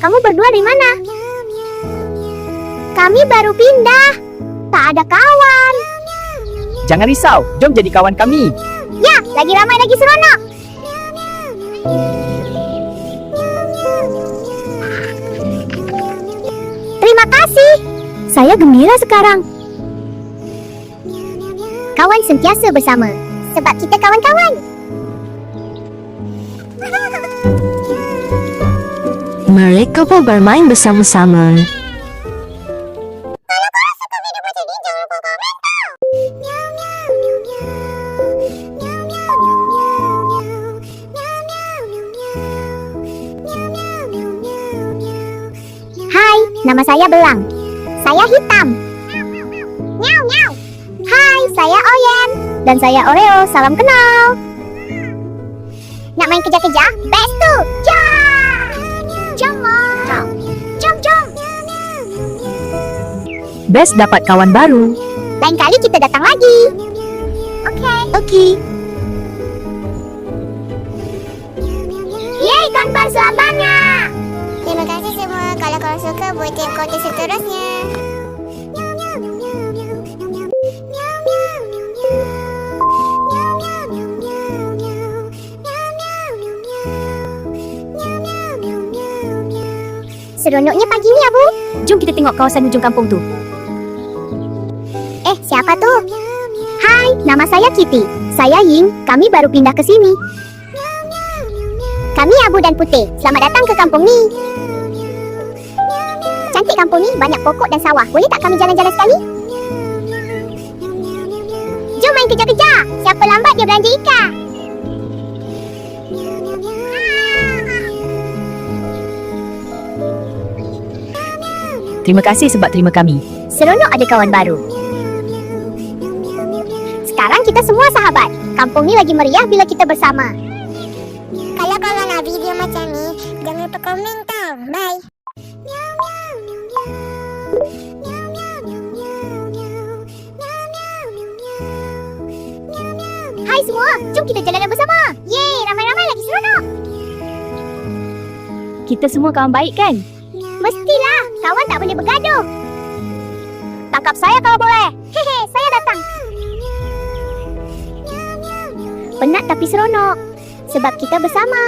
Kamu berdua dari mana? Kami baru pindah. Tak ada kawan. Jangan risau, jom jadi kawan kami. Ya, lagi ramai lagi seronok. Terima kasih. Saya gembira sekarang. Kawan sentiasa bersama, sebab kita kawan-kawan. Mereka pun bermain bersama-sama. Hai, nama saya Belang. Saya hitam. Nyau, nyau. Hai, saya Oyen. Dan saya Oreo. Salam kenal. Nak main kejar-kejar? Best tu. Jom. Jom, Mom. Jom, jom. Best dapat kawan baru. Lain kali kita datang lagi. Okey. Okey. Yeay, gambar selamanya. Terima kasih semua. Kalau korang suka, buat tip konten seterusnya. Seronoknya pagi ni, Abu. Jom kita tengok kawasan hujung kampung tu. Siapa tu? Hai, nama saya Kitty. Saya Ying. Kami baru pindah ke sini. Kami Abu dan Putih. Selamat datang ke kampung ni. Cantik kampung ni, banyak pokok dan sawah. Boleh tak kami jalan-jalan sekali? Jom main kejar-kejar. Siapa lambat dia belanja ikan. Terima kasih sebab terima kami. Seronok ada kawan baru. Sekarang kita semua sahabat. Kampung ni lagi meriah bila kita bersama. Kalau korang nak video macam ni, jangan lupa komen tau. Bye. Hai semua, jom kita jalan bersama. Yeay, ramai-ramai lagi seronok. Kita semua kawan baik kan? Mestilah, kawan tak boleh bergaduh. Tangkap saya kalau boleh. Hehe, saya datang. Penat tapi seronok. Sebab kita bersama.